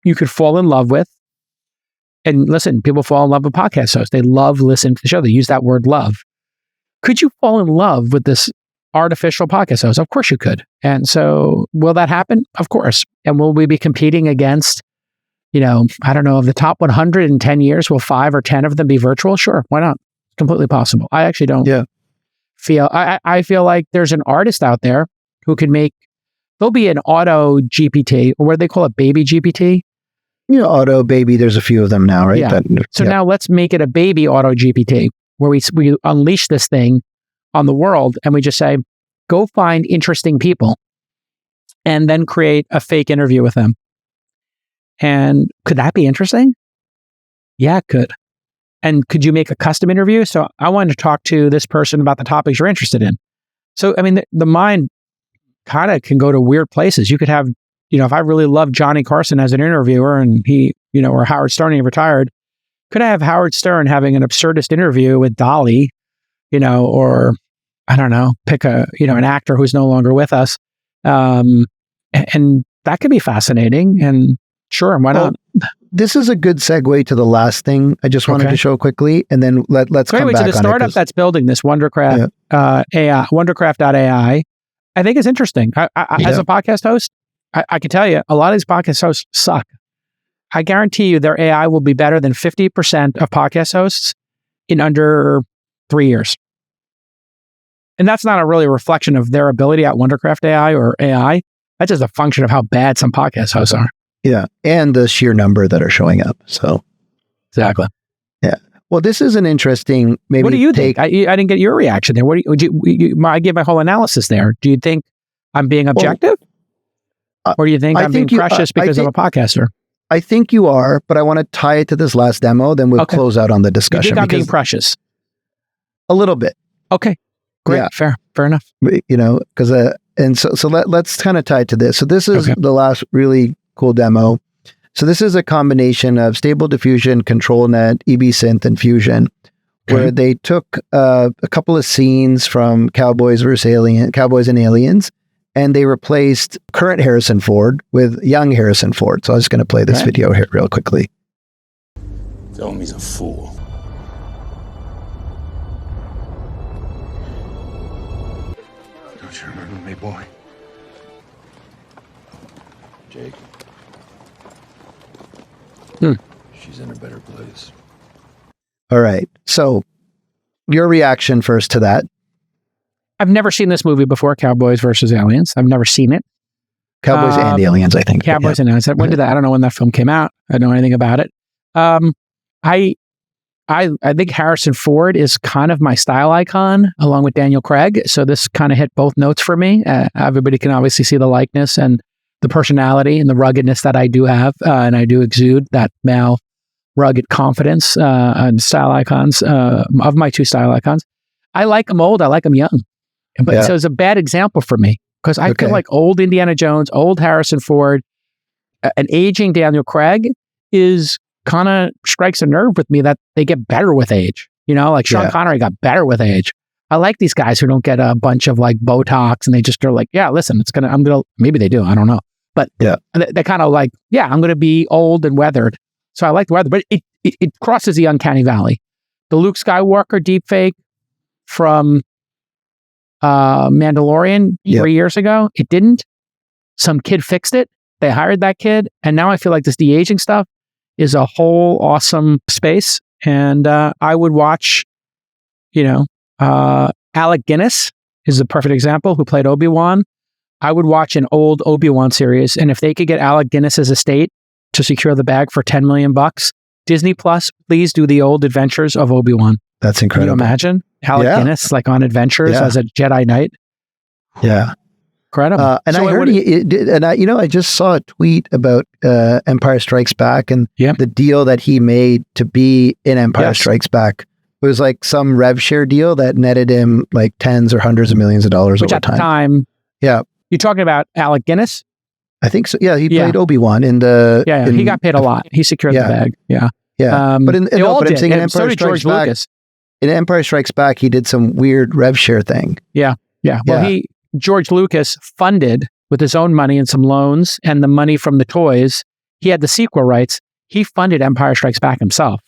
you could fall in love with? And listen, people fall in love with podcast hosts. They love listening to the show. They use that word love. Could you fall in love with this artificial podcast host? Of course you could. And so will that happen? Of course. And will we be competing against, I don't know, of the top 100 in 10 years, will 5 or 10 of them be virtual? Sure. Why not? It's completely possible. I actually don't feel, I feel like there's an artist out there who can there'll be an auto GPT, or what do they call it? Baby GPT? Auto baby, there's a few of them now, right? Yeah. Now let's make it a baby auto GPT, where we unleash this thing on the world, and we just say, go find interesting people and then create a fake interview with them. And could that be interesting? Yeah, it could. And could you make a custom interview? So I wanted to talk to this person about the topics you're interested in. So, I mean, the mind kind of can go to weird places. You could have, if I really love Johnny Carson as an interviewer, and he, or Howard Stern, he retired, could I have Howard Stern having an absurdist interview with Dolly, or I don't know, pick an actor who's no longer with us. And that could be fascinating. And sure, why not? This is a good segue to the last thing I just wanted to show quickly, and then let's come back on it. So the startup that's building this Wondercraft AI, Wondercraft.ai, I think is interesting. As a podcast host, I can tell you, a lot of these podcast hosts suck. I guarantee you their AI will be better than 50% of podcast hosts in under 3 years. And that's not a really reflection of their ability at Wondercraft AI or AI. That's just a function of how bad some podcast hosts are. Yeah. And the sheer number that are showing up. So exactly. Yeah. Well, this is an interesting, maybe. What do you think? I didn't get your reaction there. I gave my whole analysis there. Do you think I'm being objective? Or do you think I'm being precious because I'm a podcaster? I think you are, but I want to tie it to this last demo, then we'll close out on the discussion. You think I'm being precious? A little bit. Okay. Great. Yeah. Fair enough. Because let's kind of tie it to this. So this is the last really cool demo. So this is a combination of Stable Diffusion, ControlNet, EB Synth, and Fusion, where they took a couple of scenes from Cowboys and Aliens, and they replaced current Harrison Ford with young Harrison Ford. So I was just going to play this video here real quickly. Tell him he's a fool. Don't you remember me, boy? Jake? She's in a better place. All right. So your reaction first to that. I've never seen this movie before, Cowboys versus Aliens. I've never seen it. Cowboys and Aliens, I think. Cowboys and Aliens. When did that? I don't know when that film came out. I don't know anything about it. I think Harrison Ford is kind of my style icon, along with Daniel Craig. So this kind of hit both notes for me. Everybody can obviously see the likeness and the personality and the ruggedness that I do have, and I do exude that male rugged confidence and style icons of my two style icons. I like them old. I like them young. But so it's a bad example for me, because I feel like old Indiana Jones, old Harrison Ford, an aging Daniel Craig is kind of strikes a nerve with me that they get better with age. Like Sean Connery got better with age. I like these guys who don't get a bunch of like Botox and they just are like, listen, maybe they do. I don't know. But they kind of like, I'm going to be old and weathered. So I like the weather, but it crosses the uncanny valley. The Luke Skywalker deepfake from Mandalorian 3 years ago, it didn't. Some kid fixed it. They hired that kid. And now I feel like this de-aging stuff is a whole awesome space. And I would watch, Alec Guinness is a perfect example, who played Obi-Wan. I would watch an old Obi-Wan series, and if they could get Alec Guinness's estate to secure the bag for $10 million, Disney Plus, please do the old adventures of Obi-Wan. That's incredible. Can you imagine Alec Guinness like on adventures as a Jedi Knight? Yeah. Incredible. And So I heard I just saw a tweet about Empire Strikes Back and the deal that he made to be in Empire Strikes Back. It was like some rev share deal that netted him like tens or hundreds of millions of dollars which over at time. the time, yeah. You're talking about Alec Guinness? I think so. Yeah, he played Obi-Wan in the... Yeah, he got paid a lot. He secured the bag. Yeah. Yeah. But they all I'm did. saying in And so Empire did Strikes George Back, Lucas. in Empire Strikes Back, he did some weird rev share thing. Yeah. Well, George Lucas funded with his own money and some loans and the money from the toys. He had the sequel rights. He funded Empire Strikes Back himself.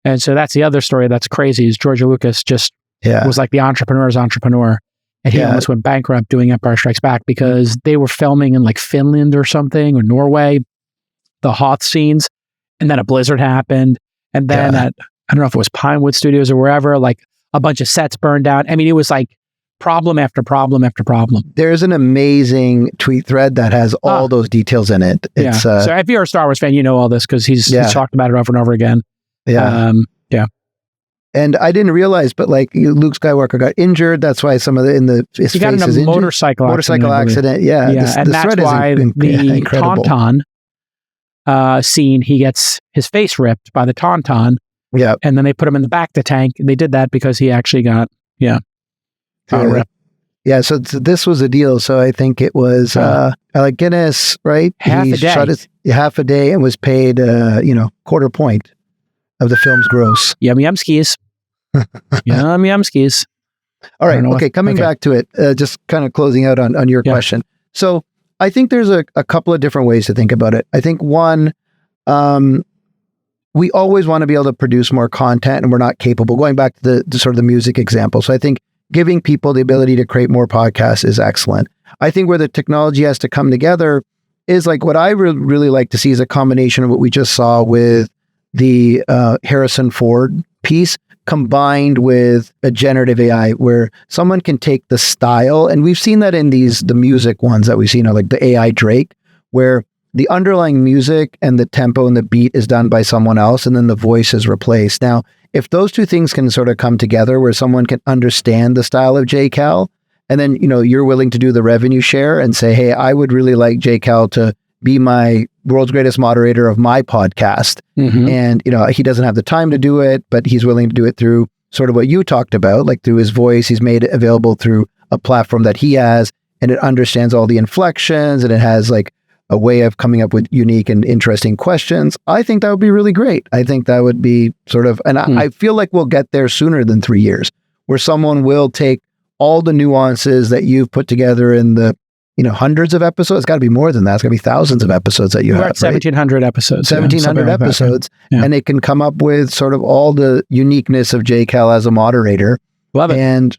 And so that's the other story that's crazy is George Lucas just was like the entrepreneur's entrepreneur. And he almost went bankrupt doing Empire Strikes Back because they were filming in like Finland or something or Norway, the Hoth scenes. And then a blizzard happened. And then at, I don't know if it was Pinewood Studios or wherever, like a bunch of sets burned down. I mean, it was like problem after problem after problem. There's an amazing tweet thread that has all those details in it. It's, so if you're a Star Wars fan, you know all this because he's talked about it over and over again. Yeah. And I didn't realize, but like Luke Skywalker got injured. That's why some of his he got in a motorcycle accident. Yeah. And that's why the incredible. Tauntaun scene, he gets his face ripped by the Tauntaun. Yeah. And then they put him in the back of the tank. They did that because he actually got ripped. Yeah. So this was a deal. So I think it was Alec Guinness, right? Half a day. Shot half a day and was paid, quarter point of the film's gross. Yum skis. Yum skis. All right. Okay. Coming back to it, just kind of closing out on your question. So I think there's a couple of different ways to think about it. I think one, we always want to be able to produce more content and we're not capable. Going back to the sort of the music example. So I think giving people the ability to create more podcasts is excellent. I think where the technology has to come together is like what I really like to see is a combination of what we just saw with the Harrison Ford piece combined with a generative AI where someone can take the style, and we've seen that in the music ones that we've seen, like the AI Drake, where the underlying music and the tempo and the beat is done by someone else and then the voice is replaced. Now, if those two things can sort of come together where someone can understand the style of JCal and then, you're willing to do the revenue share and say, hey, I would really like JCal to be my world's greatest moderator of my podcast. And, he doesn't have the time to do it, but he's willing to do it through sort of what you talked about, like through his voice. He's made it available through a platform that he has, and it understands all the inflections and it has like a way of coming up with unique and interesting questions. I think that would be really great. I think that would be sort of, and I feel like we'll get there sooner than 3 years, where someone will take all the nuances that you've put together in the, hundreds of episodes. It's got to be more than that. It's got to be thousands of episodes that you have. 1,700 episodes. 1,700 episodes. And it can come up with sort of all the uniqueness of JCal as a moderator. Love it. And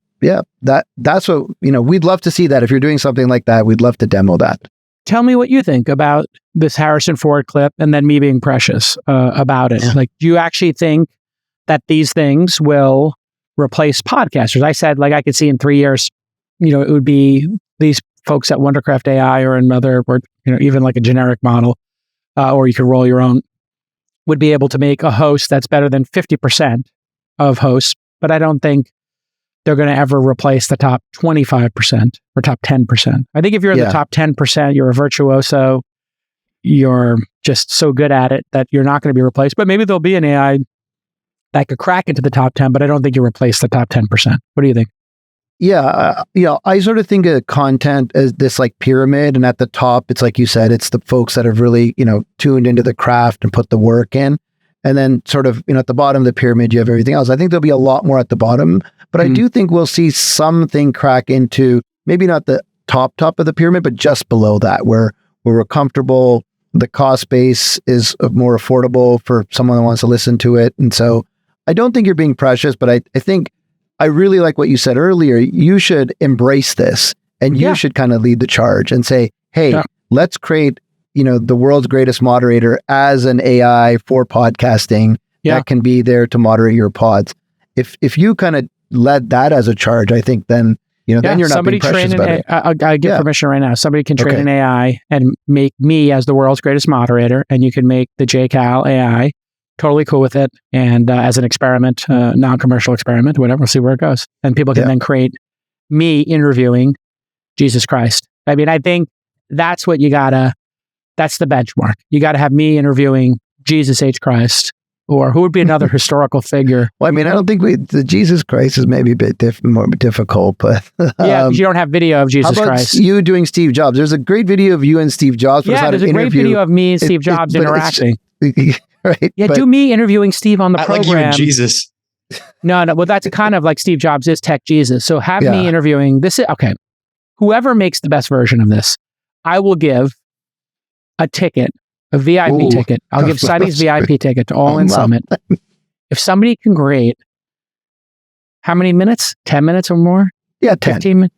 that's what, we'd love to see that. If you're doing something like that, we'd love to demo that. Tell me what you think about this Harrison Ford clip and then me being precious about it. Like, do you actually think that these things will replace podcasters? I said, like, I could see in 3 years, it would be these folks at Wondercraft AI or another, or even like a generic model, or you could roll your own, would be able to make a host that's better than 50% of hosts. But I don't think they're going to ever replace the top 25% or top 10%. I think if you're in the top 10%, you're a virtuoso. You're just so good at it that you're not going to be replaced. But maybe there'll be an AI that could crack into the top 10, but I don't think you replace the top 10%. What do you think? Yeah, I sort of think of content as this like pyramid, and at the top, it's like you said, it's the folks that have really, tuned into the craft and put the work in. And then sort of, at the bottom of the pyramid, you have everything else. I think there'll be a lot more at the bottom, but I do think we'll see something crack into maybe not the top of the pyramid, but just below that, where we're comfortable. The cost base is more affordable for someone that wants to listen to it. And so I don't think you're being precious, but I think I really like what you said earlier. You should embrace this and you should kind of lead the charge and say, hey, let's create, the world's greatest moderator as an AI for podcasting that can be there to moderate your pods. If you kind of led that as a charge, I think then, then you're not being precious about it. I give permission right now. Somebody can train an AI and make me as the world's greatest moderator, and you can make the JCal AI. Totally cool with it. And as an experiment, non-commercial experiment, whatever, we'll see where it goes. And people can then create me interviewing Jesus Christ. I mean, I think that's what that's the benchmark. You got to have me interviewing Jesus H. Christ, or who would be another historical figure. Well, I mean, I don't think the Jesus Christ is maybe a bit more difficult, but yeah, you don't have video of Jesus how about Christ. You doing Steve Jobs. There's a great video of you and Steve Jobs. But there's a great video of me and Steve Jobs interacting. Right. Yeah, do me interviewing Steve on the program. Like you and Jesus. No. Well, that's kind of like Steve Jobs is tech Jesus. So have me interviewing. Okay. Whoever makes the best version of this, I will give a ticket, a VIP ticket. I'll give Sunny's VIP ticket to All In Summit. If somebody can create, how many minutes? 10 minutes or more? Yeah, 10. 15 minutes?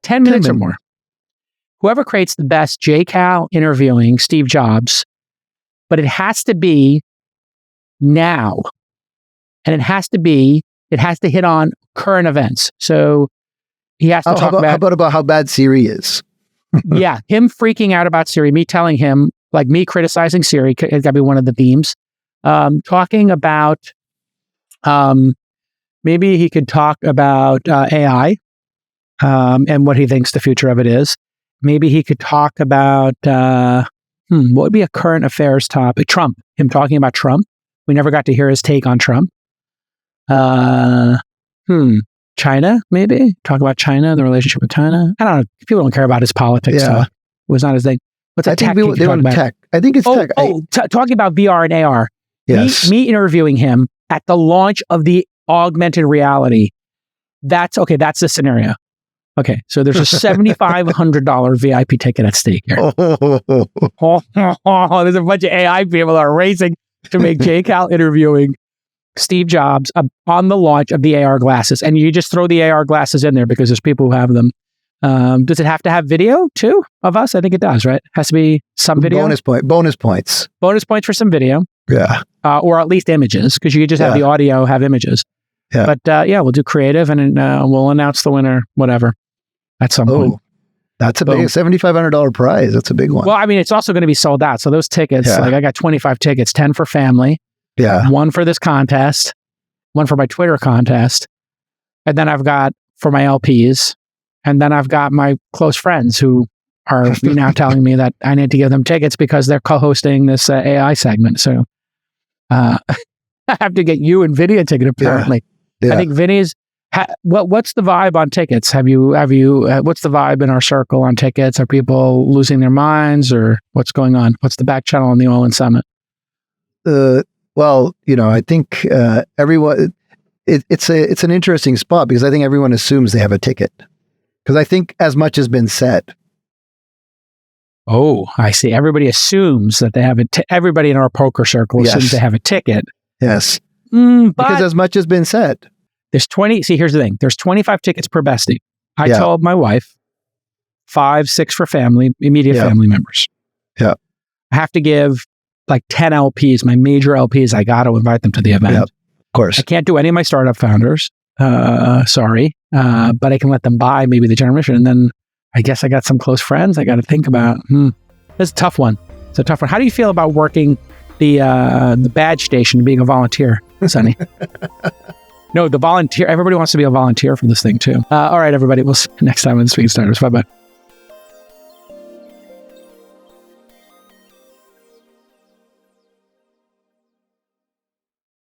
10 minutes or more. Whoever creates the best JCal interviewing Steve Jobs, but it has to be now. And it has to hit on current events. So he has to talk about how bad Siri is. Yeah, him freaking out about Siri, me telling him, like me criticizing Siri, it's got to be one of the themes. Talking about, maybe he could talk about AI and what he thinks the future of it is. Maybe he could talk about, what would be a current affairs topic? Trump, him talking about Trump. We never got to hear his take on Trump. China, maybe? Talk about China, the relationship with China. I don't know. People don't care about his politics talk. It was not his thing. What's a tech? They want tech. I think it's tech. Talking about VR and AR. Yes. Me interviewing him at the launch of the augmented reality. That's the scenario. Okay, so there's a $7,500 VIP ticket at stake here. There's a bunch of AI people that are racing to make JCal interviewing Steve Jobs on the launch of the AR glasses. And you just throw the AR glasses in there because there's people who have them. Does it have to have video too of us? I think it does, right? Has to be some video. Bonus points. Bonus points for some video. Yeah. Or at least images, because you could just have the audio, have images. Yeah. But we'll do creative and we'll announce the winner, whatever, at some point. That's a big $7,500 prize. That's a big one. Well, I mean, it's also going to be sold out. So those tickets, like I got 25 tickets, 10 for family. Yeah. 1 for this contest, 1 for my Twitter contest. And then I've got for my LPs. And then I've got my close friends who are now telling me that I need to give them tickets because they're co-hosting this AI segment. So I have to get you and Vinny a ticket, apparently. Yeah. I think Vinny's... what's the vibe on tickets? Have you? What's the vibe in our circle on tickets? Are people losing their minds, or what's going on? What's the back channel on the All In Summit? Well, I think everyone. It's an interesting spot because I think everyone assumes they have a ticket because I think as much has been said. Oh, I see. Everybody assumes that they have everybody in our poker circle assumes they have a ticket. Yes, but because as much has been said. There's 20. See, here's the thing. There's 25 tickets per bestie. I told my wife 5, 6 for family, immediate family members. Yeah. I have to give like 10 LPs, my major LPs. I got to invite them to the event. Yep. Of course. I can't do any of my startup founders. Sorry. But I can let them buy maybe the generation. And then I guess I got some close friends I got to think about. It's a tough one. It's a tough one. How do you feel about working the badge station, being a volunteer, Sunny? No, the volunteer. Everybody wants to be a volunteer for this thing too. All right, everybody. We'll see you next time on This Week in Startups. Bye-bye.